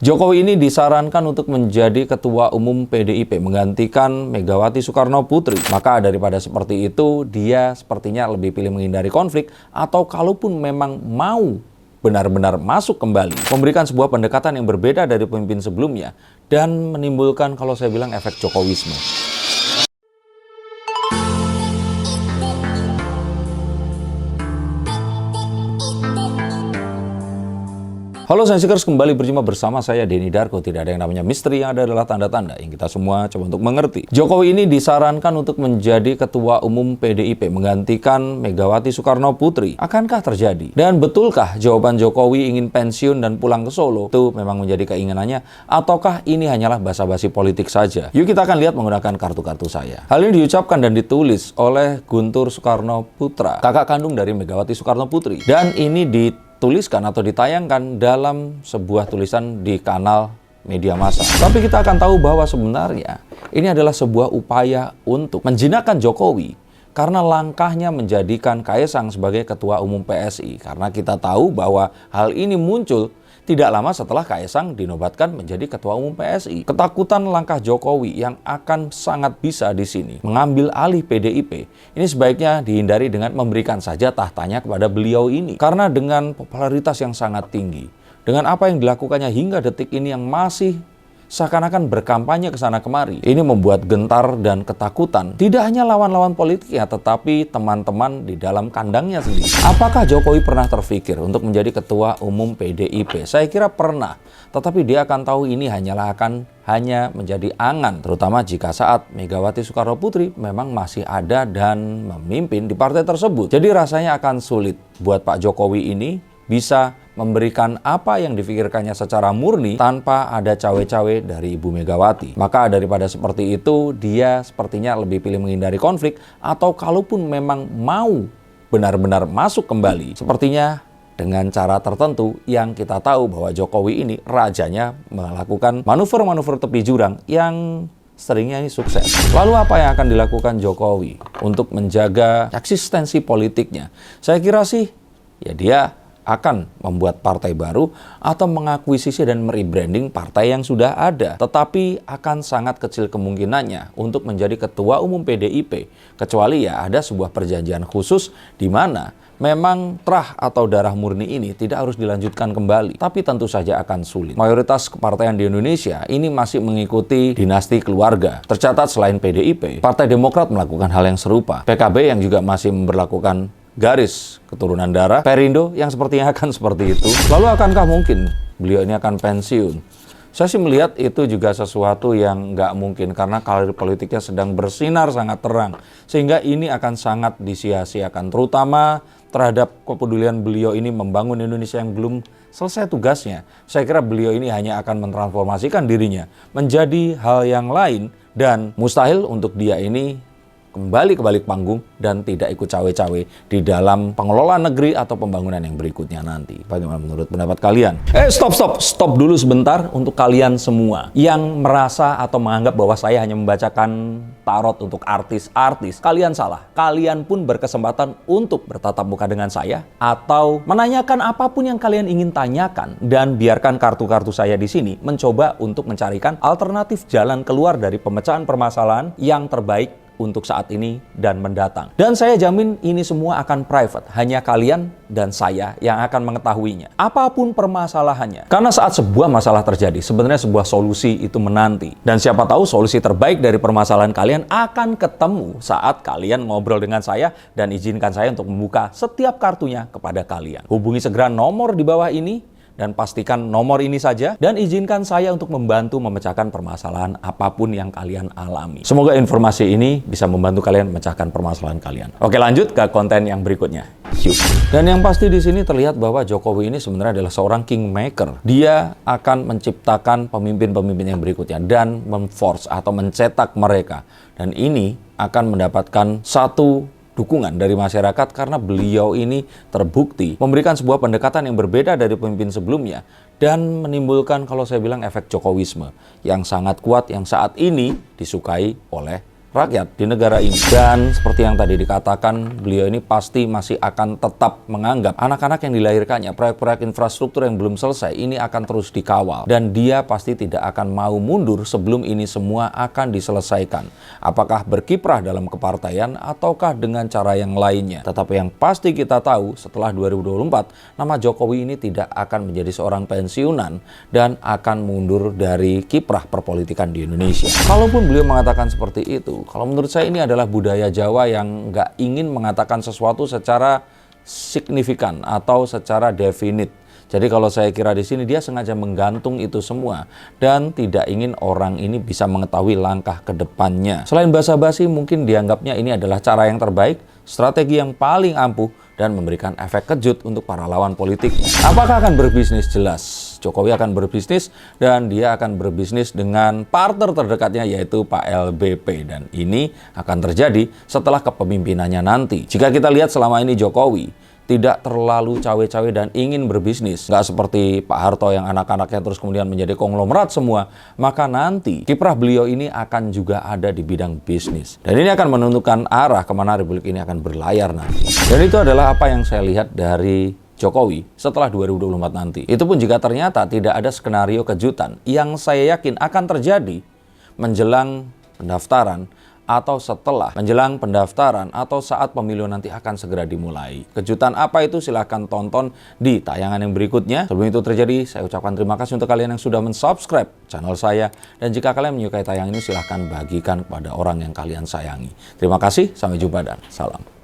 Jokowi ini disarankan untuk menjadi Ketua Umum PDIP menggantikan Megawati Soekarno Putri. Maka daripada seperti itu, dia sepertinya lebih pilih menghindari konflik atau kalaupun memang mau benar-benar masuk kembali, memberikan sebuah pendekatan yang berbeda dari pemimpin sebelumnya dan menimbulkan, kalau saya bilang, efek Jokowisme. Halo Sensikers, kembali berjumpa bersama saya Denny Darko. Tidak ada yang namanya misteri, yang ada adalah tanda-tanda yang kita semua coba untuk mengerti. Jokowi ini disarankan untuk menjadi Ketua Umum PDIP menggantikan Megawati Soekarno Putri. Akankah terjadi? Dan betulkah jawaban Jokowi ingin pensiun dan pulang ke Solo itu memang menjadi keinginannya? Ataukah ini hanyalah basa-basi politik saja? Yuk kita akan lihat menggunakan kartu-kartu saya. Hal ini diucapkan dan ditulis oleh Guntur Soekarno Putra, kakak kandung dari Megawati Soekarno Putri. Dan ini dituliskan atau ditayangkan dalam sebuah tulisan di kanal media massa. Tapi kita akan tahu bahwa sebenarnya ini adalah sebuah upaya untuk menjinakkan Jokowi karena langkahnya menjadikan Kaesang sebagai Ketua Umum PSI. Karena kita tahu bahwa hal ini muncul tidak lama setelah Kaesang dinobatkan menjadi Ketua Umum PSI. Ketakutan langkah Jokowi yang akan sangat bisa di sini mengambil alih PDIP, ini sebaiknya dihindari dengan memberikan saja tahtanya kepada beliau ini. Karena dengan popularitas yang sangat tinggi, dengan apa yang dilakukannya hingga detik ini yang masih seakan-akan berkampanye ke sana kemari, ini membuat gentar dan ketakutan tidak hanya lawan-lawan politiknya, tetapi teman-teman di dalam kandangnya sendiri. Apakah Jokowi pernah terfikir untuk menjadi Ketua Umum PDIP? Saya kira pernah, tetapi dia akan tahu ini hanya menjadi angan, terutama jika saat Megawati Soekarno Putri memang masih ada dan memimpin di partai tersebut. Jadi rasanya akan sulit buat Pak Jokowi ini bisa memberikan apa yang difikirkannya secara murni tanpa ada cawe-cawe dari Ibu Megawati. Maka daripada seperti itu, dia sepertinya lebih pilih menghindari konflik atau kalaupun memang mau benar-benar masuk kembali, sepertinya dengan cara tertentu yang kita tahu bahwa Jokowi ini rajanya melakukan manuver-manuver tepi jurang yang seringnya ini sukses. Lalu apa yang akan dilakukan Jokowi untuk menjaga eksistensi politiknya? Saya kira sih ya dia akan membuat partai baru atau mengakuisisi dan merebranding partai yang sudah ada. Tetapi akan sangat kecil kemungkinannya untuk menjadi Ketua Umum PDIP. Kecuali ya ada sebuah perjanjian khusus di mana memang terah atau darah murni ini tidak harus dilanjutkan kembali. Tapi tentu saja akan sulit. Mayoritas kepartaian di Indonesia ini masih mengikuti dinasti keluarga. Tercatat selain PDIP, Partai Demokrat melakukan hal yang serupa. PKB yang juga masih memberlakukan garis keturunan darah, Perindo yang sepertinya akan seperti itu. Lalu akankah mungkin beliau ini akan pensiun? Saya sih melihat itu juga sesuatu yang nggak mungkin karena karir politiknya sedang bersinar sangat terang. Sehingga ini akan sangat disia-siakan, terutama terhadap kepedulian beliau ini membangun Indonesia yang belum selesai tugasnya. Saya kira beliau ini hanya akan mentransformasikan dirinya menjadi hal yang lain dan mustahil untuk dia ini kembali ke balik panggung dan tidak ikut cawe-cawe di dalam pengelolaan negeri atau pembangunan yang berikutnya nanti. Bagaimana menurut pendapat kalian? Stop dulu sebentar untuk kalian semua yang merasa atau menganggap bahwa saya hanya membacakan tarot untuk artis-artis. Kalian salah. Kalian pun berkesempatan untuk bertatap muka dengan saya atau menanyakan apapun yang kalian ingin tanyakan dan biarkan kartu-kartu saya di sini mencoba untuk mencarikan alternatif jalan keluar dari pemecahan permasalahan yang terbaik untuk saat ini dan mendatang. Dan saya jamin ini semua akan private. Hanya kalian dan saya yang akan mengetahuinya. Apapun permasalahannya. Karena saat sebuah masalah terjadi, sebenarnya sebuah solusi itu menanti. Dan siapa tahu solusi terbaik dari permasalahan kalian akan ketemu saat kalian ngobrol dengan saya dan izinkan saya untuk membuka setiap kartunya kepada kalian. Hubungi segera nomor di bawah ini dan pastikan nomor ini saja dan izinkan saya untuk membantu memecahkan permasalahan apapun yang kalian alami. Semoga informasi ini bisa membantu kalian memecahkan permasalahan kalian. Oke, lanjut ke konten yang berikutnya. Dan yang pasti di sini terlihat bahwa Jokowi ini sebenarnya adalah seorang kingmaker. Dia akan menciptakan pemimpin-pemimpin yang berikutnya dan memforce atau mencetak mereka. Dan ini akan mendapatkan satu dukungan dari masyarakat karena beliau ini terbukti memberikan sebuah pendekatan yang berbeda dari pemimpin sebelumnya dan menimbulkan, kalau saya bilang, efek Jokowisme yang sangat kuat yang saat ini disukai oleh rakyat di negara ini. Dan seperti yang tadi dikatakan, beliau ini pasti masih akan tetap menganggap anak-anak yang dilahirkannya, proyek-proyek infrastruktur yang belum selesai, ini akan terus dikawal. Dan dia pasti tidak akan mau mundur sebelum ini semua akan diselesaikan. Apakah berkiprah dalam kepartaian ataukah dengan cara yang lainnya. Tetapi yang pasti kita tahu, setelah 2024, nama Jokowi ini tidak akan menjadi seorang pensiunan dan akan mundur dari kiprah perpolitikan di Indonesia. Kalaupun beliau mengatakan seperti itu, kalau menurut saya ini adalah budaya Jawa yang nggak ingin mengatakan sesuatu secara signifikan atau secara definit. Jadi kalau saya kira di sini dia sengaja menggantung itu semua dan tidak ingin orang ini bisa mengetahui langkah ke depannya. Selain basa-basi, mungkin dianggapnya ini adalah cara yang terbaik, strategi yang paling ampuh dan memberikan efek kejut untuk para lawan politiknya. Apakah akan berbisnis? Jelas Jokowi akan berbisnis dan dia akan berbisnis dengan partner terdekatnya yaitu Pak LBP, dan ini akan terjadi setelah kepemimpinannya nanti. Jika kita lihat selama ini Jokowi tidak terlalu cawe-cawe dan ingin berbisnis, nggak seperti Pak Harto yang anak-anaknya terus kemudian menjadi konglomerat semua, maka nanti kiprah beliau ini akan juga ada di bidang bisnis. Dan ini akan menentukan arah kemana Republik ini akan berlayar nanti. Dan itu adalah apa yang saya lihat dari Jokowi setelah 2024 nanti. Itu pun jika ternyata tidak ada skenario kejutan yang saya yakin akan terjadi menjelang pendaftaran atau setelah menjelang pendaftaran atau saat pemilu nanti akan segera dimulai. Kejutan apa itu? Silahkan tonton di tayangan yang berikutnya. Sebelum itu terjadi, saya ucapkan terima kasih untuk kalian yang sudah mensubscribe channel saya. Dan jika kalian menyukai tayangan ini, silahkan bagikan kepada orang yang kalian sayangi. Terima kasih, sampai jumpa dan salam.